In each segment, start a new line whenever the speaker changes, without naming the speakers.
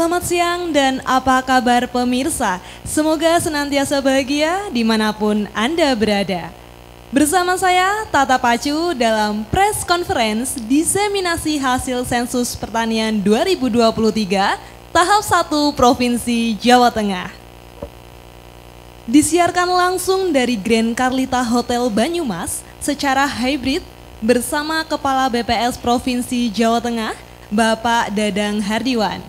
Selamat siang dan apa kabar pemirsa? Semoga senantiasa bahagia dimanapun Anda berada. Bersama saya Tata Pacu dalam press conference diseminasi hasil sensus pertanian 2023 tahap 1 Provinsi Jawa Tengah. Disiarkan langsung dari Grand Carlita Hotel Banyumas secara hybrid bersama Kepala BPS Provinsi Jawa Tengah, Bapak Dadang Hardiwan.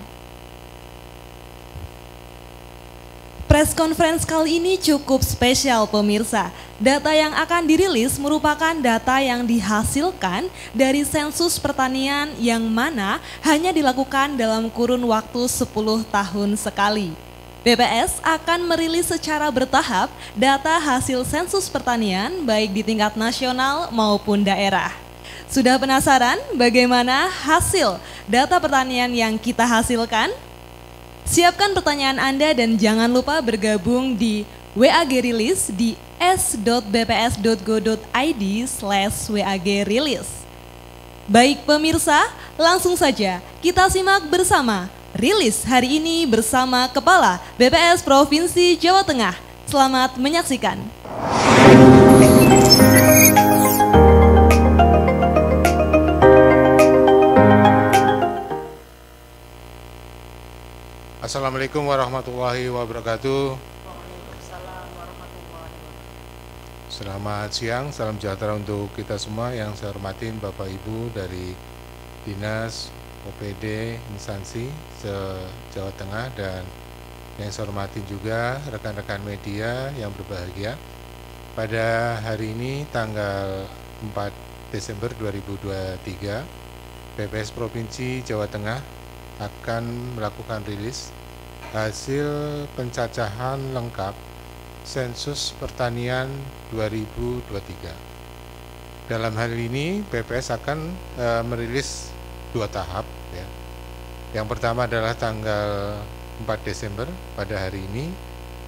Press conference kali ini cukup spesial pemirsa. Data yang akan dirilis merupakan data yang dihasilkan dari sensus pertanian yang mana hanya dilakukan dalam kurun waktu 10 tahun sekali. BPS akan merilis secara bertahap data hasil sensus pertanian baik di tingkat nasional maupun daerah. Sudah penasaran bagaimana hasil data pertanian yang kita hasilkan? Siapkan pertanyaan Anda dan jangan lupa bergabung di WAG Rilis di s.bps.go.id/WAG Rilis. Baik pemirsa, langsung saja kita simak bersama rilis hari ini bersama Kepala BPS Provinsi Jawa Tengah. Selamat menyaksikan.
Assalamualaikum warahmatullahi wabarakatuh. Selamat siang, salam sejahtera untuk kita semua. Yang saya hormatin Bapak Ibu dari Dinas OPD instansi se-Jawa Tengah dan yang saya hormatin juga rekan-rekan media yang berbahagia. Pada hari ini tanggal 4 Desember 2023, BPS Provinsi Jawa Tengah akan melakukan rilis hasil pencacahan lengkap sensus pertanian 2023. Dalam hal ini BPS akan merilis dua tahap ya. Yang pertama adalah tanggal 4 Desember pada hari ini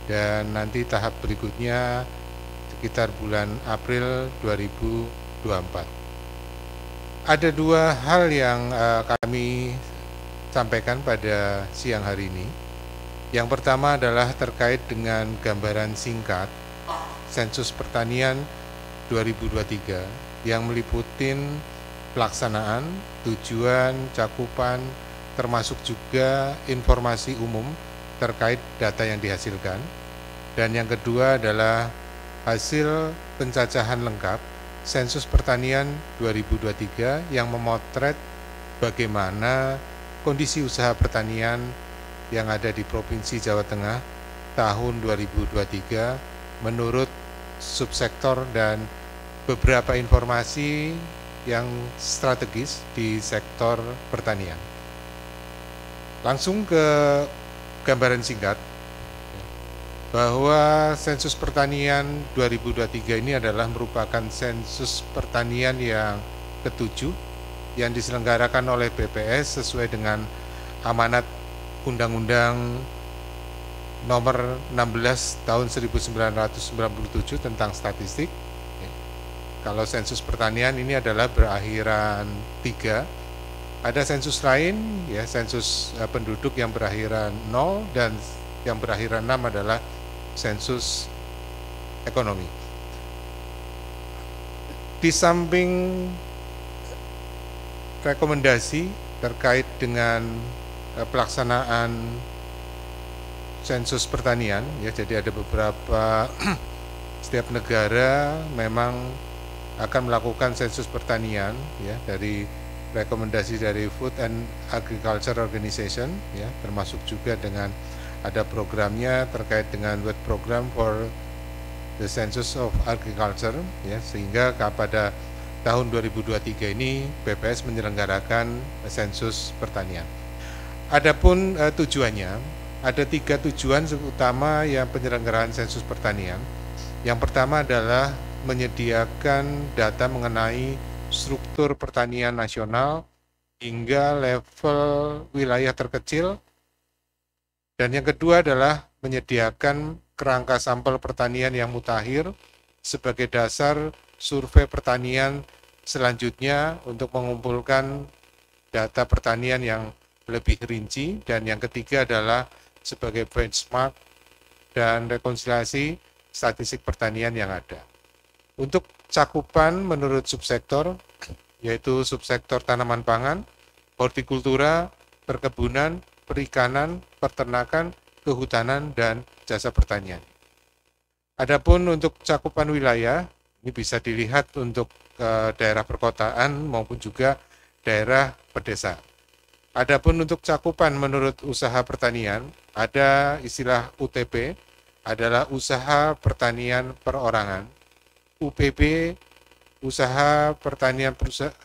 dan nanti tahap berikutnya sekitar bulan April 2024. Ada dua hal yang kami sampaikan pada siang hari ini. Yang pertama adalah terkait dengan gambaran singkat sensus pertanian 2023 yang meliputin pelaksanaan, tujuan, cakupan, termasuk juga informasi umum terkait data yang dihasilkan. Dan yang kedua adalah hasil pencacahan lengkap sensus pertanian 2023 yang memotret bagaimana kondisi usaha pertanian yang ada di Provinsi Jawa Tengah tahun 2023 menurut subsektor dan beberapa informasi yang strategis di sektor pertanian. Langsung ke gambaran singkat bahwa sensus pertanian 2023 ini adalah merupakan sensus pertanian yang ketujuh yang diselenggarakan oleh BPS sesuai dengan amanat Undang-Undang Nomor 16 Tahun 1997 tentang statistik. Kalau sensus pertanian ini adalah berakhiran 3. Ada sensus lain, ya sensus penduduk yang berakhiran 0 dan yang berakhiran 6 adalah sensus ekonomi. Di samping rekomendasi terkait dengan pelaksanaan sensus pertanian ya, jadi ada beberapa setiap negara memang akan melakukan sensus pertanian ya, dari rekomendasi dari Food and Agriculture Organization ya, termasuk juga dengan ada programnya terkait dengan World Program for the Census of Agriculture ya, sehingga pada tahun 2023 ini BPS menyelenggarakan sensus pertanian. Adapun tujuannya, ada 3 tujuan utama yang penyelenggaraan sensus pertanian. Yang pertama adalah menyediakan data mengenai struktur pertanian nasional hingga level wilayah terkecil. Dan yang kedua adalah menyediakan kerangka sampel pertanian yang mutakhir sebagai dasar survei pertanian selanjutnya untuk mengumpulkan data pertanian yang lebih rinci, dan yang ketiga adalah sebagai benchmark dan rekonsiliasi statistik pertanian yang ada. Untuk cakupan menurut subsektor, yaitu subsektor tanaman pangan, hortikultura, perkebunan, perikanan, peternakan, kehutanan, dan jasa pertanian. Adapun untuk cakupan wilayah, ini bisa dilihat untuk daerah perkotaan maupun juga daerah pedesaan. Adapun untuk cakupan menurut usaha pertanian, ada istilah UTP, adalah usaha pertanian perorangan. UPB, usaha pertanian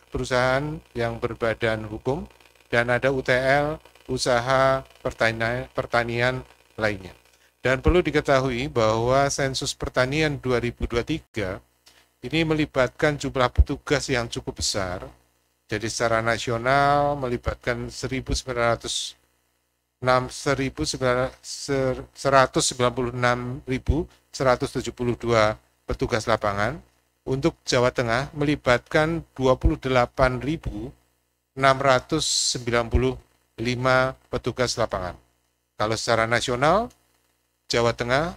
perusahaan yang berbadan hukum, dan ada UTL, usaha pertanian lainnya. Dan perlu diketahui bahwa sensus pertanian 2023 ini melibatkan jumlah petugas yang cukup besar. Jadi secara nasional melibatkan 196.172 petugas lapangan. Untuk Jawa Tengah melibatkan 28.695 petugas lapangan. Kalau secara nasional, Jawa Tengah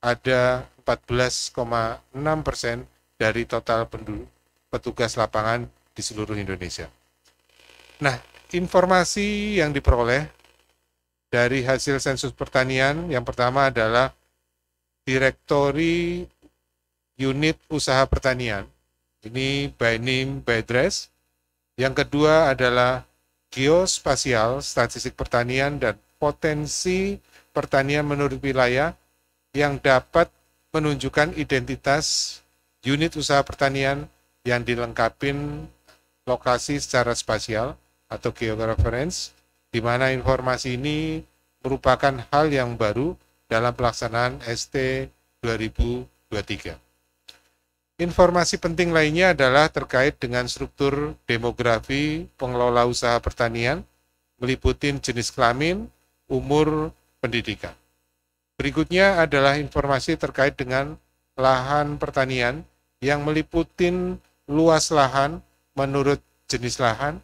ada 14,6% dari total petugas lapangan di seluruh Indonesia. Nah, informasi yang diperoleh dari hasil sensus pertanian yang pertama adalah Direktori Unit Usaha Pertanian. Ini by name, by address. Yang kedua adalah geospasial, statistik pertanian dan potensi pertanian menurut wilayah yang dapat menunjukkan identitas unit usaha pertanian yang dilengkapin lokasi secara spasial atau georeference, di mana informasi ini merupakan hal yang baru dalam pelaksanaan ST 2023. Informasi penting lainnya adalah terkait dengan struktur demografi pengelola usaha pertanian, meliputi jenis kelamin, umur, pendidikan. Berikutnya adalah informasi terkait dengan lahan pertanian yang meliputi luas lahan menurut jenis lahan,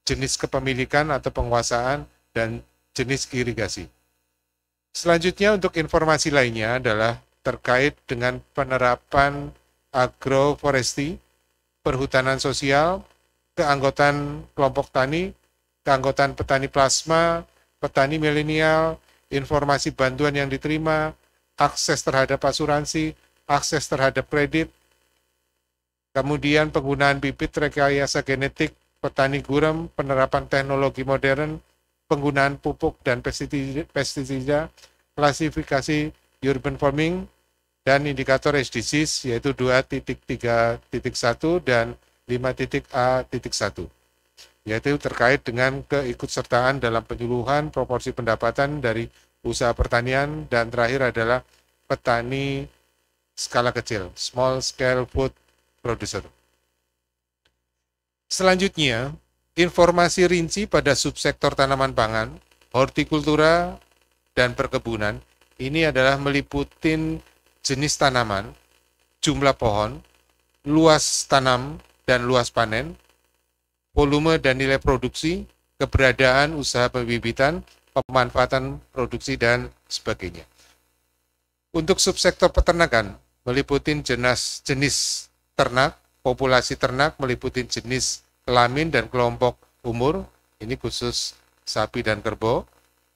jenis kepemilikan atau penguasaan, dan jenis irigasi. Selanjutnya untuk informasi lainnya adalah terkait dengan penerapan agroforestry, perhutanan sosial, keanggotaan kelompok tani, keanggotaan petani plasma, petani milenial, informasi bantuan yang diterima, akses terhadap asuransi, akses terhadap kredit, kemudian penggunaan bibit rekayasa genetik, petani gurem, penerapan teknologi modern, penggunaan pupuk dan pestisida, klasifikasi urban farming, dan indikator SDGs yaitu 2.3.1 dan 5.A.1, yaitu terkait dengan keikutsertaan dalam penyuluhan proporsi pendapatan dari usaha pertanian, dan terakhir adalah petani skala kecil, small scale food producer. Selanjutnya, informasi rinci pada subsektor tanaman pangan, hortikultura, dan perkebunan. Ini adalah meliputi jenis tanaman, jumlah pohon, luas tanam dan luas panen, volume dan nilai produksi, keberadaan usaha pembibitan, pemanfaatan produksi, dan sebagainya. Untuk subsektor peternakan, meliputi jenis ternak, populasi ternak, meliputi jenis kelamin dan kelompok umur, ini khusus sapi dan kerbau,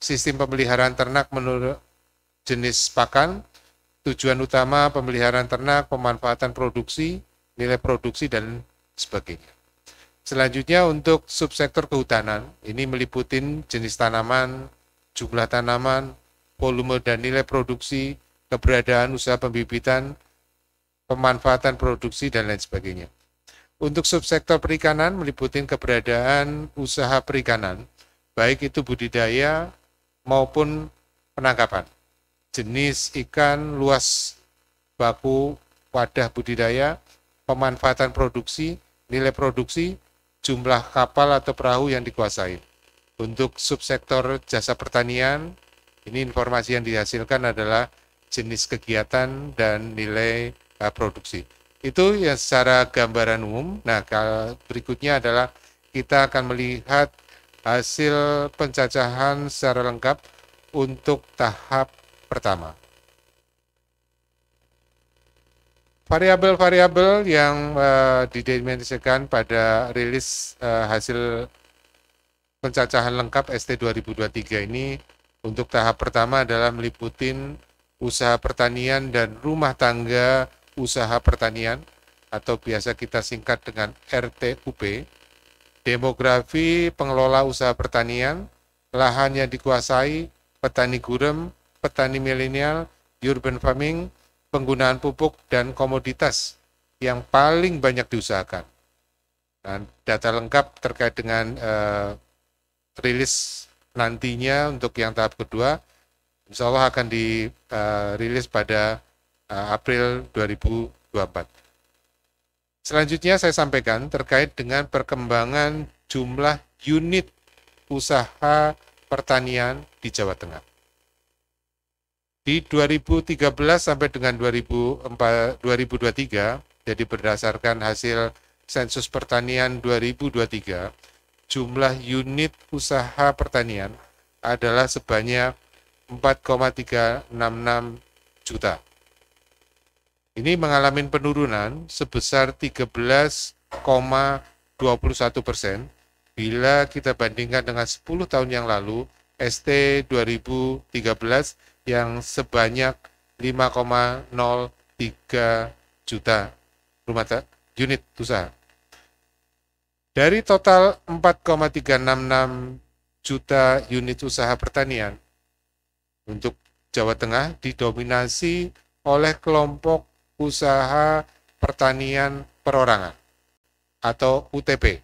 sistem pemeliharaan ternak menurut jenis pakan, tujuan utama pemeliharaan ternak, pemanfaatan produksi, nilai produksi, dan sebagainya. Selanjutnya untuk subsektor kehutanan, ini meliputi jenis tanaman, jumlah tanaman, volume dan nilai produksi, keberadaan usaha pembibitan, pemanfaatan produksi, dan lain sebagainya. Untuk subsektor perikanan meliputi keberadaan usaha perikanan, baik itu budidaya maupun penangkapan, jenis ikan, luas baku wadah budidaya, pemanfaatan produksi, nilai produksi, jumlah kapal atau perahu yang dikuasai. Untuk subsektor jasa pertanian, ini informasi yang dihasilkan adalah jenis kegiatan dan nilai produksi. Itu yang secara gambaran umum. Nah, berikutnya adalah kita akan melihat hasil pencacahan secara lengkap untuk tahap pertama. Variabel-variabel yang didimensikan pada rilis hasil pencacahan lengkap ST 2023 ini untuk tahap pertama adalah meliputin usaha pertanian dan rumah tangga usaha pertanian atau biasa kita singkat dengan RTUP, demografi pengelola usaha pertanian, lahan yang dikuasai, petani gurem, petani milenial, urban farming, penggunaan pupuk dan komoditas yang paling banyak diusahakan. Dan data lengkap terkait dengan rilis nantinya untuk yang tahap kedua, insya Allah akan dirilis pada April 2024. Selanjutnya saya sampaikan terkait dengan perkembangan jumlah unit usaha pertanian di Jawa Tengah. Di 2013 sampai dengan 2023, jadi berdasarkan hasil sensus pertanian 2023, jumlah unit usaha pertanian adalah sebanyak 4,366 juta. Ini mengalami penurunan sebesar 13,21% bila kita bandingkan dengan 10 tahun yang lalu ST 2013 yang sebanyak 5,03 juta unit usaha. Dari total 4,366 juta unit usaha pertanian untuk Jawa Tengah didominasi oleh kelompok usaha pertanian perorangan atau UTP.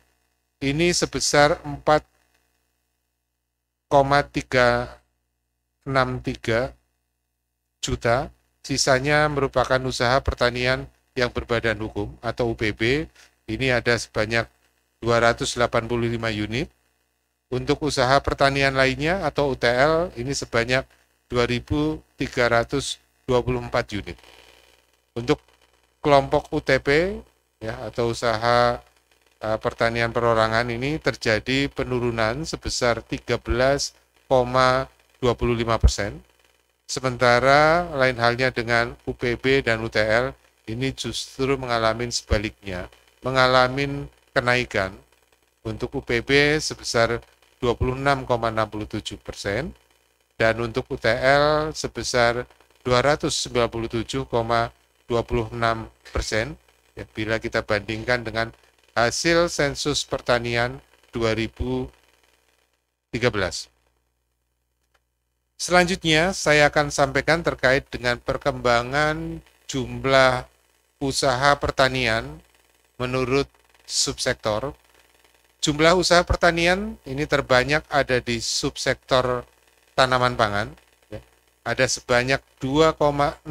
Ini sebesar 4,363 juta, sisanya merupakan usaha pertanian yang berbadan hukum atau UPB. Ini ada sebanyak 285 unit. Untuk usaha pertanian lainnya atau UTL ini sebanyak 2.324 unit. Untuk kelompok UTP ya, atau usaha pertanian perorangan ini terjadi penurunan sebesar 13,25%. Sementara lain halnya dengan UPB dan UTL ini justru mengalami sebaliknya, mengalami kenaikan. Untuk UPB sebesar 26,67% dan untuk UTL sebesar 297,26% ya, bila kita bandingkan dengan hasil sensus pertanian 2013. Selanjutnya saya akan sampaikan terkait dengan perkembangan jumlah usaha pertanian menurut subsektor. Jumlah usaha pertanian ini terbanyak ada di subsektor tanaman pangan. Ada sebanyak 2,65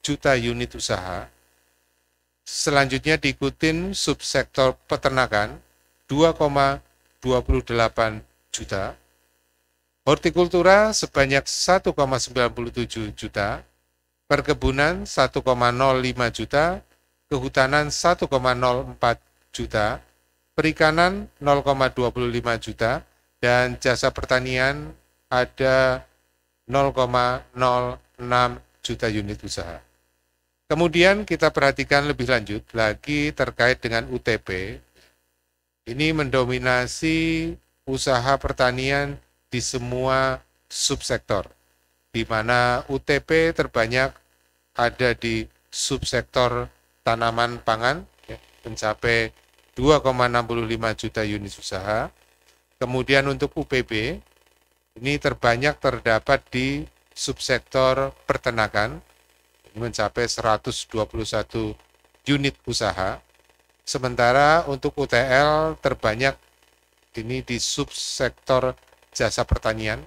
juta unit usaha. Selanjutnya diikutin subsektor peternakan 2,28 juta. Hortikultura sebanyak 1,97 juta. Perkebunan 1,05 juta. Kehutanan 1,04 juta. Perikanan 0,25 juta. Dan jasa pertanian ada 0,06 juta unit usaha. Kemudian kita perhatikan lebih lanjut lagi terkait dengan UTP. Ini mendominasi usaha pertanian di semua subsektor, di mana UTP terbanyak ada di subsektor tanaman pangan, mencapai 2,65 juta unit usaha. Kemudian untuk UPB, ini terbanyak terdapat di subsektor peternakan, ini mencapai 121 unit usaha. Sementara untuk UTL terbanyak ini di subsektor jasa pertanian,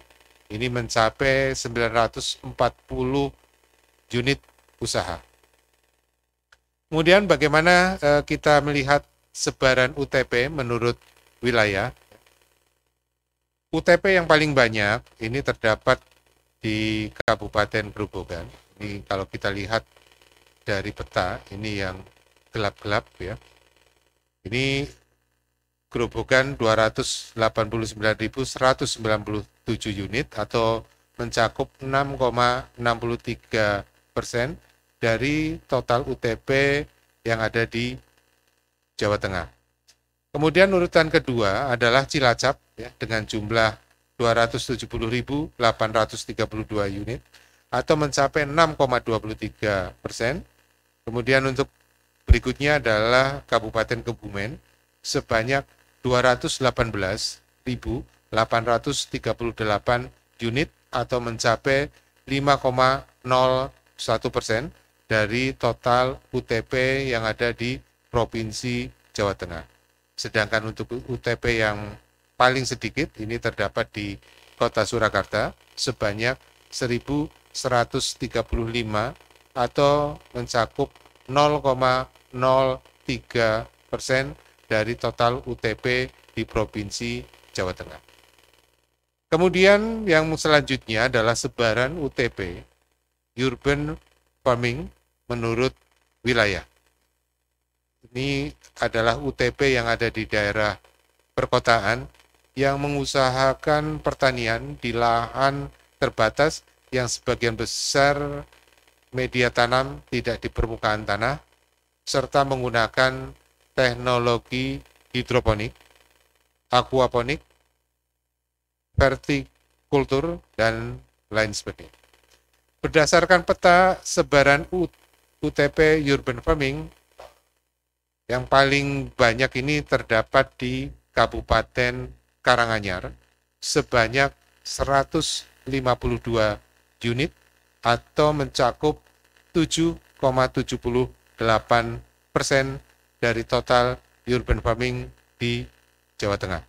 ini mencapai 940 unit usaha. Kemudian bagaimana kita melihat sebaran UTP menurut wilayah? UTP yang paling banyak ini terdapat di Kabupaten Grobogan. Ini kalau kita lihat dari peta, ini yang gelap-gelap ya. Ini gerobokan 289.197 unit atau mencakup 6,63% dari total UTP yang ada di Jawa Tengah. Kemudian urutan kedua adalah Cilacap ya, dengan jumlah 270.832 unit atau mencapai 6,23%. Kemudian untuk berikutnya adalah Kabupaten Kebumen sebanyak 218.838 unit atau mencapai 5,01% dari total UTP yang ada di Provinsi Jawa Tengah. Sedangkan untuk UTP yang paling sedikit ini terdapat di Kota Surakarta sebanyak 1.135 atau mencakup 0,03% dari total UTP di Provinsi Jawa Tengah. Kemudian yang selanjutnya adalah sebaran UTP urban farming menurut wilayah. Ini adalah UTP yang ada di daerah perkotaan yang mengusahakan pertanian di lahan terbatas yang sebagian besar media tanam tidak di permukaan tanah, serta menggunakan teknologi hidroponik, aquaponik, vertikultur, dan lain sebagainya. Berdasarkan peta sebaran UTP urban farming, yang paling banyak ini terdapat di Kabupaten Karanganyar sebanyak 152 unit atau mencakup 7,78% dari total urban farming di Jawa Tengah.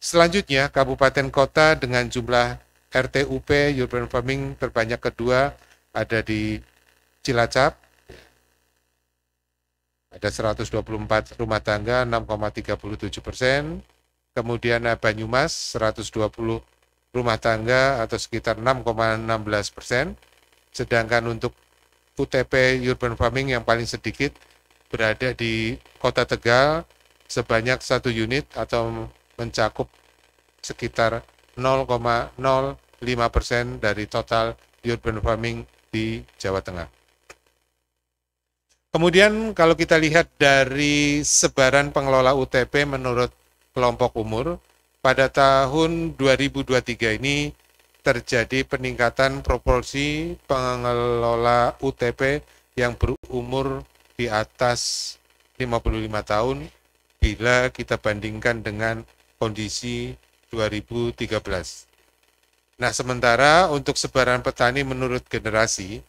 Selanjutnya, kabupaten kota dengan jumlah RTUP urban farming terbanyak kedua ada di Cilacap, ada 124 rumah tangga 6,37%, kemudian Banyumas 120 rumah tangga atau sekitar 6,16%, sedangkan untuk UTP urban farming yang paling sedikit berada di Kota Tegal sebanyak 1 unit atau mencakup sekitar 0,05% dari total urban farming di Jawa Tengah. Kemudian kalau kita lihat dari sebaran pengelola UTP menurut kelompok umur, pada tahun 2023 ini terjadi peningkatan proporsi pengelola UTP yang berumur di atas 55 tahun bila kita bandingkan dengan kondisi 2013. Nah, sementara untuk sebaran petani menurut generasi,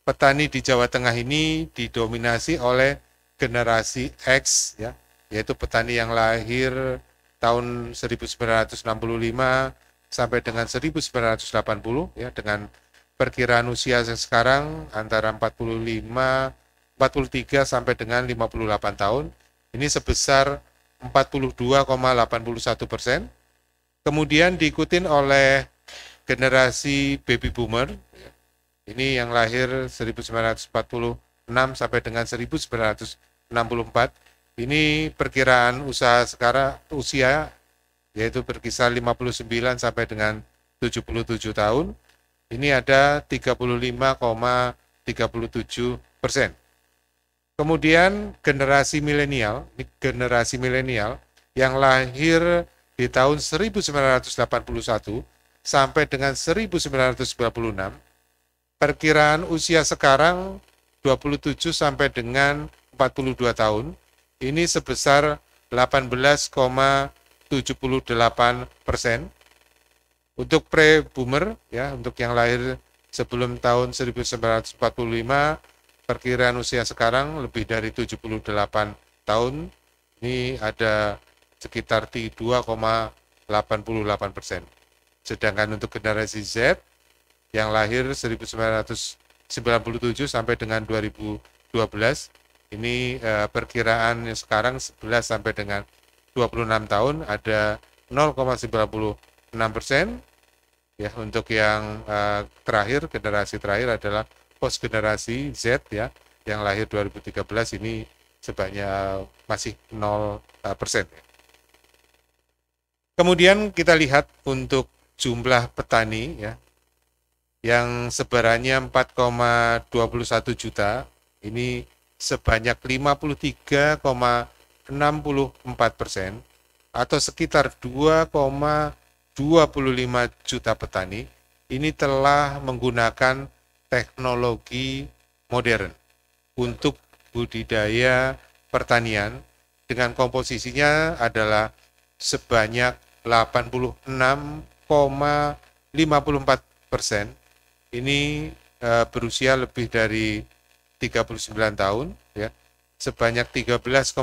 petani di Jawa Tengah ini didominasi oleh generasi X, ya, yaitu petani yang lahir tahun 1965 sampai dengan 1980, ya, dengan perkiraan usia sekarang antara 43 sampai dengan 58 tahun, ini sebesar 42,81%. Kemudian diikutin oleh generasi baby boomer, ini yang lahir 1946 sampai dengan 1964. Ini perkiraan usia yaitu berkisar 59 sampai dengan 77 tahun. Ini ada 35,37%. Kemudian generasi milenial yang lahir di tahun 1981 sampai dengan 1996, perkiraan usia sekarang 27 sampai dengan 42 tahun, ini sebesar 18,78%. Untuk pre-boomer, ya, untuk yang lahir sebelum tahun 1945, perkiraan usia sekarang lebih dari 78 tahun, ini ada sekitar 2,88%. Sedangkan untuk generasi Z yang lahir 1997 sampai dengan 2012, ini perkiraan sekarang 11 sampai dengan 26 tahun ada 0,96%. Ya, untuk yang terakhir, generasi terakhir adalah post generasi Z, ya, yang lahir 2013, ini sebanyak masih 0%. Ya. Kemudian kita lihat untuk jumlah petani ya, yang sebarannya 4,21 juta, ini sebanyak 53,64% atau sekitar 2,25 juta petani ini telah menggunakan teknologi modern untuk budidaya pertanian dengan komposisinya adalah sebanyak 86,54%. Ini berusia lebih dari 39 tahun ya. Sebanyak 13,45%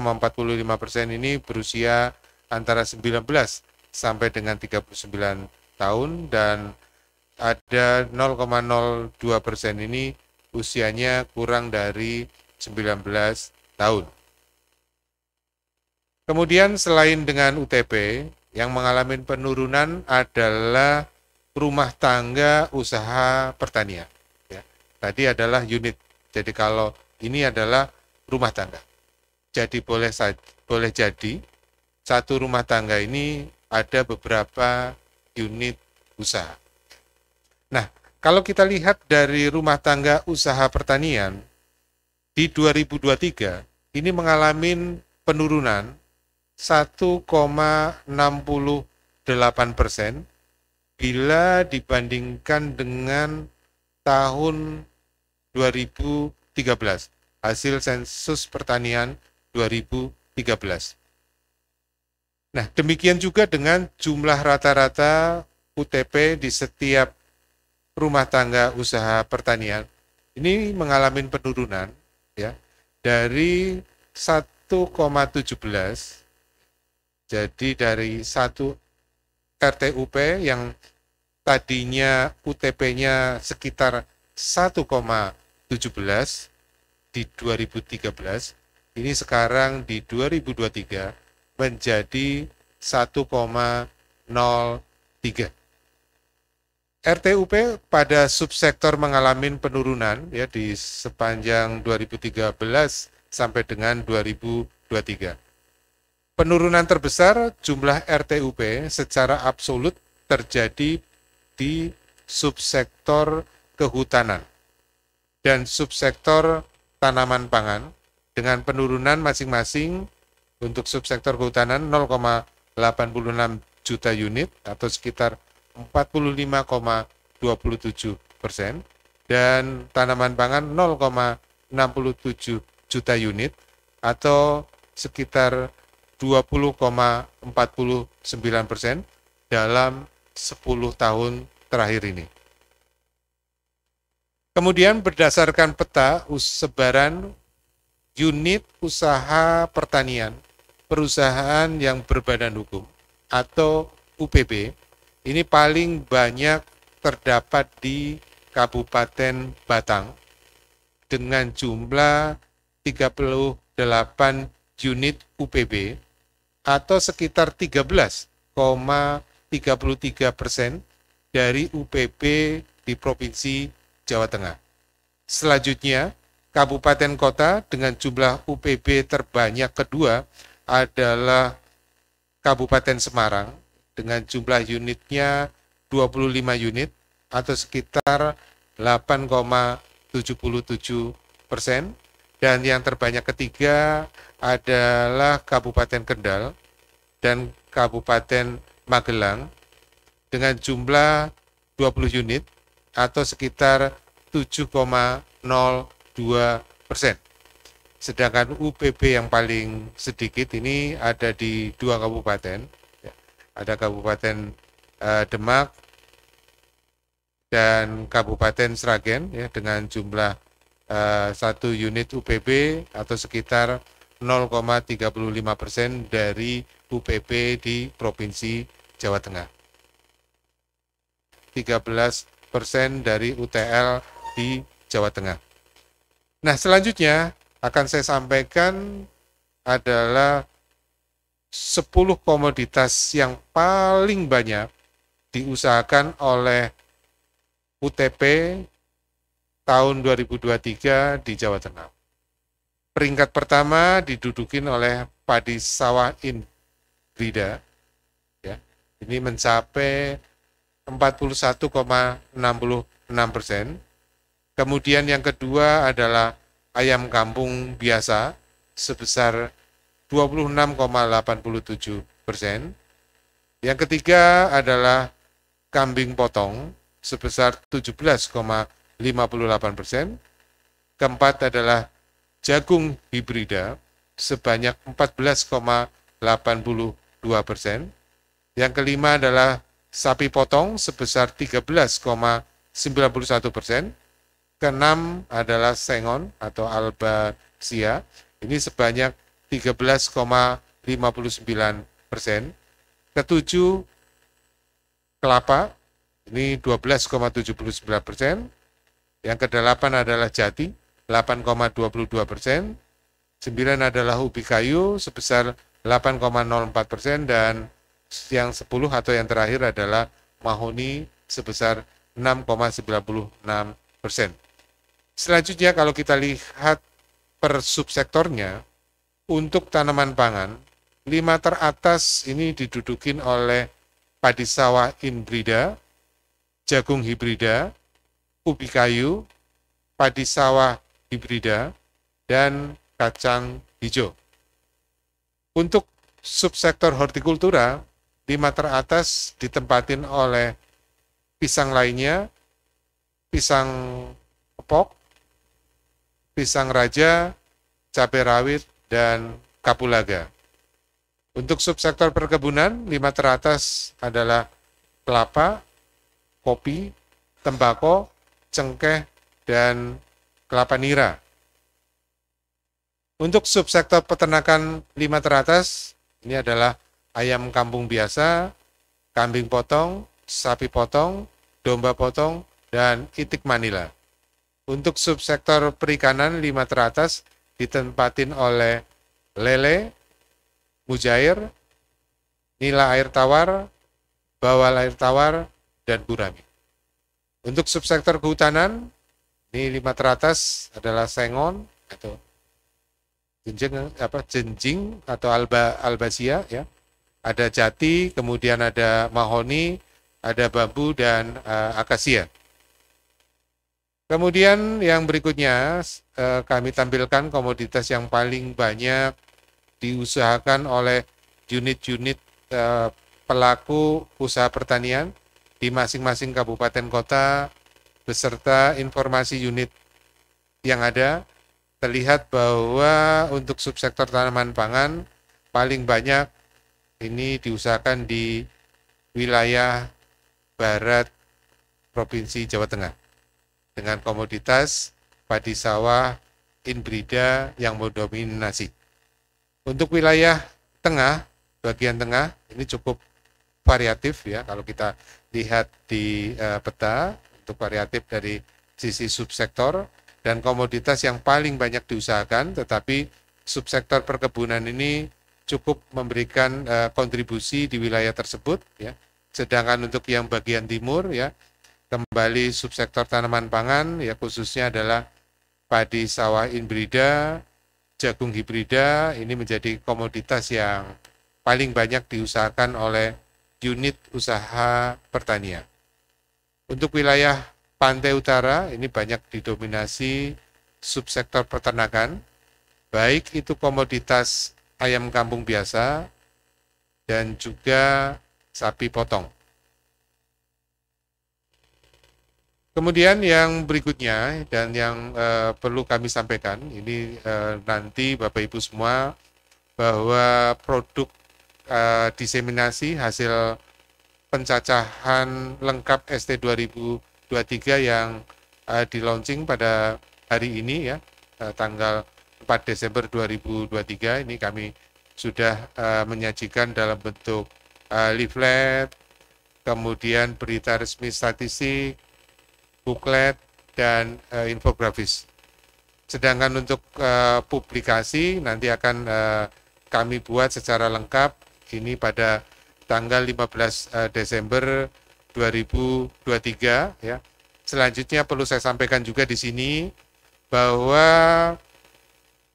ini berusia antara 19 sampai dengan 39 tahun dan ada 0,02% ini usianya kurang dari 19 tahun. Kemudian selain dengan UTP, yang mengalami penurunan adalah rumah tangga usaha pertanian. Ya. Tadi adalah unit, jadi kalau ini adalah rumah tangga. Jadi boleh jadi satu rumah tangga ini ada beberapa unit usaha. Nah, kalau kita lihat dari rumah tangga usaha pertanian, di 2023 ini mengalami penurunan 1,68% bila dibandingkan dengan tahun 2013, hasil sensus pertanian 2013. Nah, demikian juga dengan jumlah rata-rata UTP di setiap rumah tangga usaha pertanian ini mengalami penurunan ya dari 1,17. Jadi dari satu RTUP yang tadinya UTP-nya sekitar 1,17 di 2013, ini sekarang di 2023 menjadi 1,03. RTUP pada subsektor mengalami penurunan ya di sepanjang 2013 sampai dengan 2023. Penurunan terbesar jumlah RTUP secara absolut terjadi di subsektor kehutanan dan subsektor tanaman pangan dengan penurunan masing-masing untuk subsektor kehutanan 0,86 juta unit atau sekitar 45,27% dan tanaman pangan 0,67 juta unit atau sekitar 20,49% dalam 10 tahun terakhir ini. Kemudian berdasarkan peta sebaran unit usaha pertanian perusahaan yang berbadan hukum atau UPB, ini paling banyak terdapat di Kabupaten Batang dengan jumlah 38 unit UPB atau sekitar 13,33% dari UPB di Provinsi Jawa Tengah. Selanjutnya, kabupaten kota dengan jumlah UPB terbanyak kedua adalah Kabupaten Semarang dengan jumlah unitnya 25 unit atau sekitar 8,77%. Dan yang terbanyak ketiga adalah Kabupaten Kendal dan Kabupaten Magelang dengan jumlah 20 unit atau sekitar 7,02%. Sedangkan UPB yang paling sedikit ini ada di dua kabupaten, ada Kabupaten Demak dan Kabupaten Sragen ya, dengan jumlah 1 unit UPB atau sekitar 0,35% dari UPB di Provinsi Jawa Tengah. 13% dari UTL di Jawa Tengah. Nah, selanjutnya akan saya sampaikan adalah 10 komoditas yang paling banyak diusahakan oleh UTP tahun 2023 di Jawa Tengah. Peringkat pertama didudukin oleh padi sawah hibrida ya, ini mencapai 41,66%. Kemudian yang kedua adalah ayam kampung biasa sebesar 26,87%. Yang ketiga adalah kambing potong sebesar 17,58%. Keempat adalah jagung hibrida sebanyak 14,82%. Yang kelima adalah sapi potong sebesar 13,91%. Keenam adalah sengon atau albasia, ini sebanyak 13,59%. Ketujuh, kelapa, ini 12,79%. Yang kedelapan adalah jati, 8,22%. 9 adalah ubi kayu sebesar 8,04%, dan yang 10 atau yang terakhir adalah mahoni sebesar 6,96%. Selanjutnya kalau kita lihat per subsektornya, untuk tanaman pangan, 5 teratas ini didudukin oleh padi sawah hibrida, jagung hibrida, ubi kayu, padi sawah hibrida, dan kacang hijau. Untuk subsektor hortikultura, 5 teratas ditempatin oleh pisang lainnya, pisang kepok, pisang raja, cabai rawit, dan kapulaga. Untuk subsektor perkebunan, 5 teratas adalah kelapa, kopi, tembakau, cengkeh, dan kelapa nira. Untuk subsektor peternakan 5 teratas, ini adalah ayam kampung biasa, kambing potong, sapi potong, domba potong, dan itik Manila. Untuk subsektor perikanan 5 teratas ditempatin oleh lele, mujair, nila air tawar, bawal air tawar, dan gurami. Untuk subsektor kehutanan, ini 5 teratas adalah sengon atau jenjing atau albasia, ya. Ada jati, kemudian ada mahoni, ada bambu, dan akasia. Kemudian yang berikutnya kami tampilkan komoditas yang paling banyak diusahakan oleh unit-unit pelaku usaha pertanian di masing-masing kabupaten kota beserta informasi unit yang ada. Terlihat bahwa untuk subsektor tanaman pangan paling banyak ini diusahakan di wilayah barat Provinsi Jawa Tengah dengan komoditas padi sawah hibrida yang mendominasi. Untuk wilayah tengah, bagian tengah ini cukup variatif ya kalau kita lihat di peta untuk variatif dari sisi subsektor dan komoditas yang paling banyak diusahakan, tetapi subsektor perkebunan ini cukup memberikan kontribusi di wilayah tersebut ya. Sedangkan untuk yang bagian timur ya, kembali subsektor tanaman pangan ya khususnya adalah padi sawah hibrida, jagung hibrida, ini menjadi komoditas yang paling banyak diusahakan oleh unit usaha pertanian. Untuk wilayah pantai utara ini banyak didominasi subsektor peternakan, baik itu komoditas ayam kampung biasa dan juga sapi potong. Kemudian yang berikutnya dan yang perlu kami sampaikan, ini nanti Bapak Ibu semua, bahwa produk diseminasi hasil pencacahan lengkap ST 2023 yang di-launching pada hari ini ya, tanggal 4 Desember 2023, ini kami sudah menyajikan dalam bentuk leaflet, kemudian berita resmi statistik, buklet, dan infografis. Sedangkan untuk publikasi nanti akan kami buat secara lengkap ini pada tanggal 15 Desember 2023 ya. Selanjutnya perlu saya sampaikan juga di sini bahwa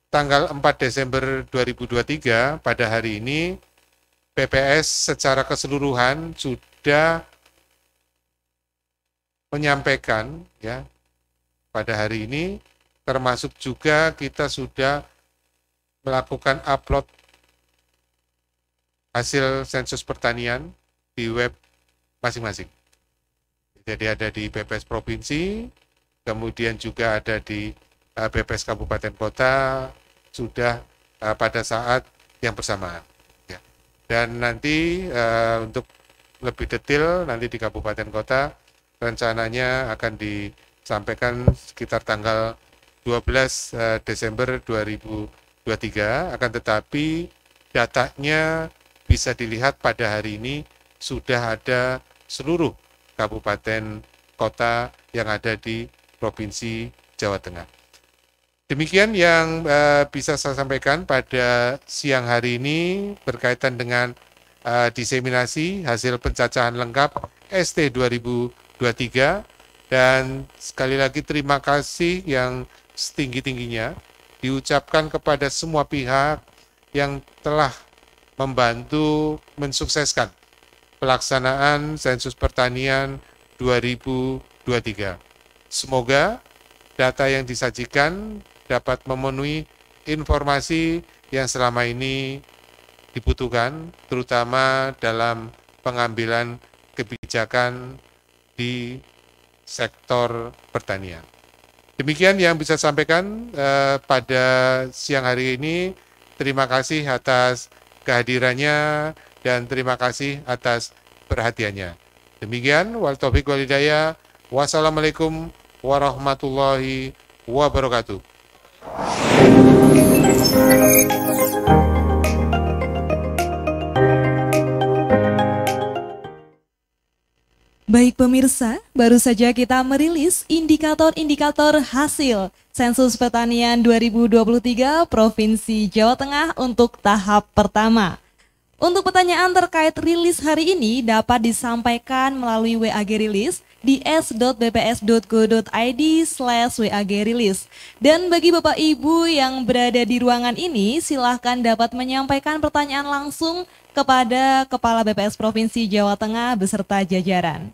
tanggal 4 Desember 2023 pada hari ini BPS secara keseluruhan sudah menyampaikan ya pada hari ini, termasuk juga kita sudah melakukan upload hasil sensus pertanian di web masing-masing. Jadi ada di BPS Provinsi, kemudian juga ada di BPS Kabupaten Kota, sudah pada saat yang bersamaan. Ya. Dan nanti untuk lebih detail nanti di Kabupaten Kota rencananya akan disampaikan sekitar tanggal 12 Desember 2023, akan tetapi datanya bisa dilihat pada hari ini sudah ada seluruh kabupaten kota yang ada di Provinsi Jawa Tengah. Demikian yang bisa saya sampaikan pada siang hari ini berkaitan dengan diseminasi hasil pencacahan lengkap ST 2023, dan sekali lagi terima kasih yang setinggi-tingginya diucapkan kepada semua pihak yang telah membantu mensukseskan pelaksanaan sensus pertanian 2023. Semoga data yang disajikan dapat memenuhi informasi yang selama ini dibutuhkan, terutama dalam pengambilan kebijakan di sektor pertanian. Demikian yang bisa saya sampaikan pada siang hari ini. Terima kasih atas kehadirannya dan terima kasih atas perhatiannya. Demikian, wal taufiq wal hidayah. Wassalamualaikum warahmatullahi wabarakatuh.
Baik pemirsa, baru saja kita merilis indikator-indikator hasil Sensus Pertanian 2023 Provinsi Jawa Tengah untuk tahap pertama. Untuk pertanyaan terkait rilis hari ini dapat disampaikan melalui WAG rilis di s.bps.go.id/WAG rilis. Dan bagi Bapak Ibu yang berada di ruangan ini, silahkan dapat menyampaikan pertanyaan langsung kepada Kepala BPS Provinsi Jawa Tengah beserta jajaran.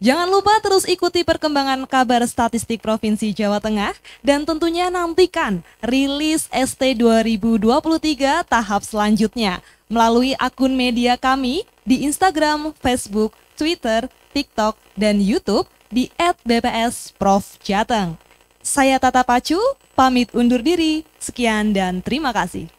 Jangan lupa terus ikuti perkembangan kabar statistik Provinsi Jawa Tengah dan tentunya nantikan rilis ST 2023 tahap selanjutnya melalui akun media kami di Instagram, Facebook, Twitter, TikTok, dan YouTube di @bpsprofjateng. Saya Tata Pacu, pamit undur diri. Sekian dan terima kasih.